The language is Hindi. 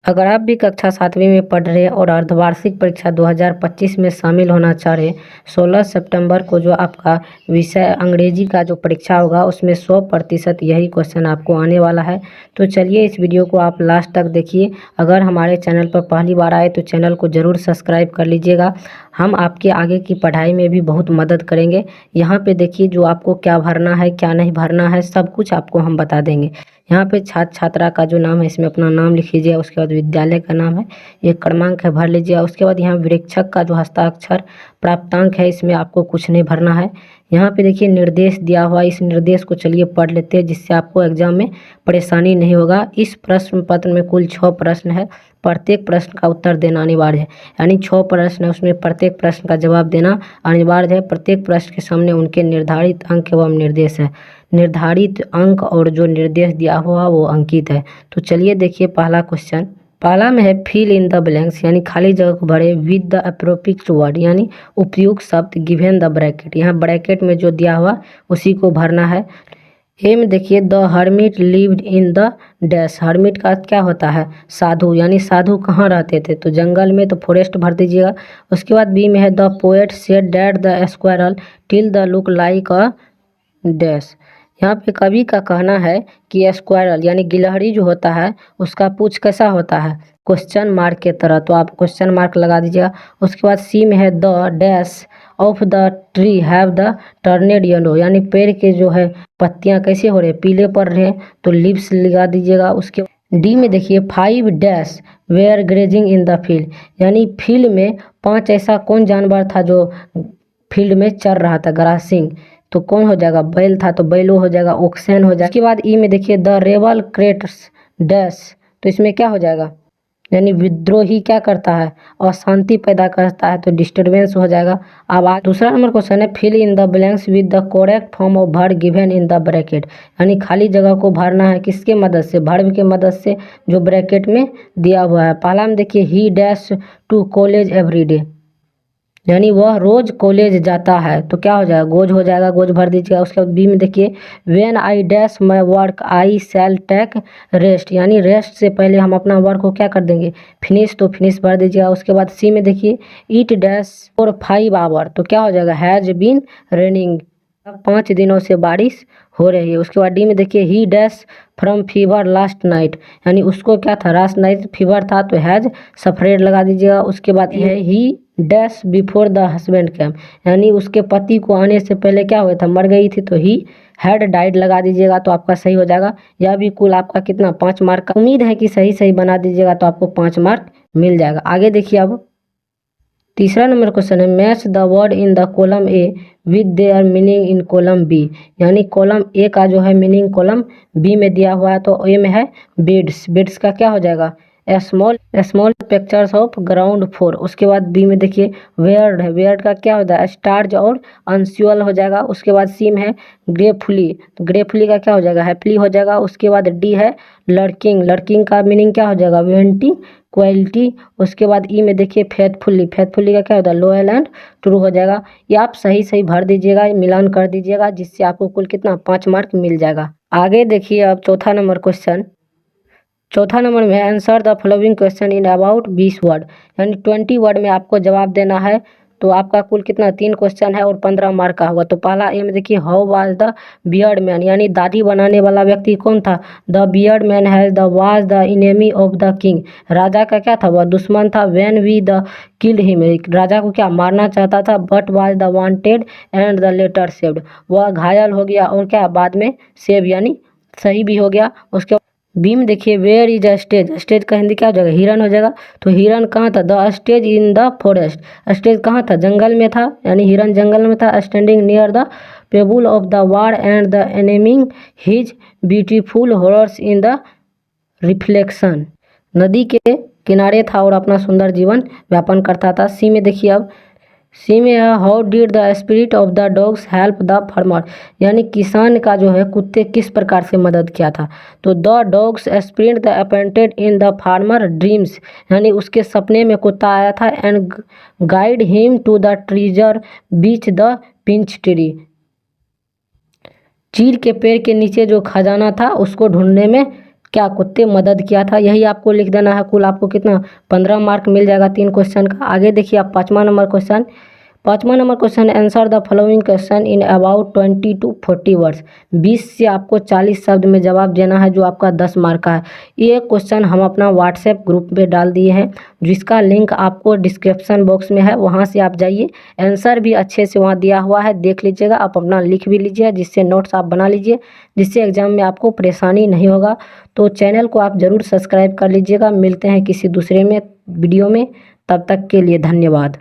अगर आप भी कक्षा 7वीं में पढ़ रहे हैं और अर्धवार्षिक परीक्षा 2025 में शामिल होना चाह रहे हैं, 16 सितंबर को जो आपका विषय अंग्रेजी का जो परीक्षा होगा उसमें 100% यही क्वेश्चन आपको आने वाला है। तो चलिए इस वीडियो को आप लास्ट तक देखिए। अगर हमारे चैनल पर पहली बार आए तो चैनल को ज़रूर सब्सक्राइब कर लीजिएगा। हम आपके आगे की पढ़ाई में भी बहुत मदद करेंगे। यहाँ पे देखिए जो आपको क्या भरना है क्या नहीं भरना है सब कुछ आपको हम बता देंगे। यहाँ पे छात्र छात्रा का जो नाम है इसमें अपना नाम लिख लीजिए। उसके बाद विद्यालय का नाम है, एक क्रमांक है, भर लीजिए। उसके बाद यहाँ वृक्षक का जो हस्ताक्षर प्राप्तांक है इसमें आपको कुछ नहीं भरना है। यहाँ पे देखिए निर्देश दिया हुआ, इस निर्देश को चलिए पढ़ लेते हैं जिससे आपको एग्जाम में परेशानी नहीं होगा। इस प्रश्न पत्र में कुल 6 प्रश्न है, प्रत्येक प्रश्न का उत्तर देना अनिवार्य है। यानी 6 प्रश्न है, उसमें प्रत्येक प्रश्न का जवाब देना अनिवार्य है। प्रत्येक प्रश्न के सामने उनके निर्धारित अंक एवं निर्देश है। निर्धारित अंक और जो निर्देश दिया हुआ वो अंकित है। तो चलिए देखिए पहला क्वेश्चन। पहला में है फिल इन द ब्लैंक्स, यानी खाली जगह को भरे विद द अप्रोप्रिएट वर्ड, यानी उपयुक्त शब्द गिवन द ब्रैकेट। यहाँ ब्रैकेट में जो दिया हुआ उसी को भरना है। ए में देखिए the hermit lived in the dash. Hermit का क्या होता है? साधु, यानी साधु कहाँ रहते थे? तो जंगल में, तो फॉरेस्ट भर दीजिएगा। उसके बाद बी में है the poet said that the squirrel till the look like a dash. यहाँ पे कवि का कहना है कि स्क्वायरल यानी गिलहरी जो होता है उसका पूंछ कैसा होता है? क्वेश्चन मार्क के तरह, तो आप क्वेश्चन मार्क लगा दीजिएगा। उसके बाद सी में है the dash of the tree have the turned yellow, यानी पेड़ के जो है पत्तियां कैसे हो रहे हैं? पीले पड़ रहे हैं, तो लिप्स लगा दीजिएगा। उसके डी में देखिए 5 dash were grazing in the field, यानी फील्ड में 5 ऐसा कौन जानवर था जो फील्ड में चर रहा था? ग्रासिंग, तो कौन हो जाएगा? बैल था, तो बैलो हो जाएगा, ओक्सेन हो जाएगा। उसके बाद ई में देखिए द रेबल क्रेट्स डैश, तो इसमें क्या हो जाएगा? यानी विद्रोही क्या करता है? अशांति पैदा करता है, तो डिस्टर्बेंस हो जाएगा। अब आज दूसरा नंबर क्वेश्चन है fill in the blanks with the correct form of word given in the bracket, यानी खाली जगह को भरना है किसके मदद से? वर्ब के मदद से जो ब्रैकेट में दिया हुआ है। पहला में देखिए he dash to college every day, यानी वह रोज कॉलेज जाता है, तो क्या हो जाएगा? गोज हो जाएगा, गोज भर दीजिएगा। उसके बाद बी में देखिए when I dash my work I shall take rest, यानी रेस्ट से पहले हम अपना वर्क को क्या कर देंगे? फिनिश, तो फिनिश भर दीजिएगा। उसके बाद सी में देखिए ईट डैश फॉर 5 आवर, तो क्या हो जाएगा? हैज बीन रेनिंग, 5 दिनों से बारिश हो रही है। उसके बाद डी में देखिए he dash from fever last night, यानी उसको क्या था? लास्ट नाइट फीवर था, तो हैज सफरेड लगा दीजिएगा। उसके बाद ये he dash before the husband came, यानी उसके पति को आने से पहले क्या हुआ था? मर गई थी, तो ही हैड डाइड लगा दीजिएगा, तो आपका सही हो जाएगा। यह भी कुल आपका कितना? 5 मार्क का। उम्मीद है कि सही सही बना दीजिएगा तो आपको 5 मार्क मिल जाएगा। आगे देखिए अब तीसरा नंबर क्वेश्चन है match the word in the column A with their meaning in column B, यानी कॉलम ए का जो है मीनिंग कॉलम बी में दिया हुआ है। तो ए में है बीड्स, बीड्स का क्या हो जाएगा? Small small pictures of ground floor. उसके बाद बी में देखिए वेयर्ड है, वेयर्ड का क्या होता है? स्टार्च और अनस्यूअल हो जाएगा। उसके बाद सी में है ग्रेफुली, तो ग्रेफुली का क्या हो जाएगा? हैप्पीली हो जाएगा। उसके बाद डी है लर्किंग, लर्किंग का मीनिंग क्या हो जाएगा? वेंटिंग क्वालिटी। उसके बाद ई में देखिए फेथफुली, फेथफुली का क्या होता है? लॉयल एंड ट्रू हो जाएगा। ये आप सही सही भर दीजिएगा, मिलान कर दीजिएगा, जिससे आपको कुल कितना? 5 मार्क मिल जाएगा। आगे देखिए अब चौथा नंबर क्वेश्चन। चौथा नंबर में answer the following question in about 20 word, यानी 20 वर्ड में आपको जवाब देना है। तो आपका कुल कितना? 3 क्वेश्चन है और 15 मार्क का होगा। तो पहला ए में देखिए how was the beard man, यानी दाढ़ी बनाने वाला व्यक्ति कौन था? The beard man has the was the enemy of the king, राजा का क्या था? वह दुश्मन था। When we the killed him, राजा को क्या? मारना चाहता था। But was the wanted and the letter saved, वह घायल हो गया और क्या? बाद में सेव, यानी सही भी हो गया। उसके बी में देखिए where is a stage, stage का हिंदी क्या हो जाएगा? हिरन हो जाएगा। तो हिरन कहाँ था? The stage in the forest, stage कहाँ था? जंगल में था, यानी हिरन जंगल में था। Standing near the pebble of the war and the enamouring his beautiful horse in the reflection, नदी के किनारे था और अपना सुंदर जीवन व्यापन करता था। सी में देखिए अब सी में है how did the spirit of the dogs help the farmer, यानी किसान का जो है कुत्ते किस प्रकार से मदद किया था? तो the dog's spirit the appointed in the farmer dreams, यानी उसके सपने में कुत्ता आया था। And guide him to the treasure beach the pinch tree, चीड़ के पेड़ के नीचे जो खजाना था उसको ढूंढने में क्या कुत्ते मदद किया था, यही आपको लिख देना है। कुल आपको कितना 15 मार्क मिल जाएगा 3 क्वेश्चन का। आगे देखिए आप 5वां नंबर क्वेश्चन। 5वां number question, answer the following question in about 20 to 40 words. 20 से आपको 40 शब्द में जवाब देना है, जो आपका 10 मार्क का है। ये क्वेश्चन हम अपना व्हाट्सएप ग्रुप में डाल दिए हैं, जिसका लिंक आपको डिस्क्रिप्शन बॉक्स में है, वहाँ से आप जाइए। आंसर भी अच्छे से वहाँ दिया हुआ है, देख लीजिएगा। आप अपना लिख भी लीजिए, जिससे नोट्स आप बना लीजिए, जिससे एग्जाम में आपको परेशानी नहीं होगा। तो चैनल को आप ज़रूर सब्सक्राइब कर लीजिएगा। मिलते हैं किसी दूसरे में वीडियो में, तब तक के लिए धन्यवाद।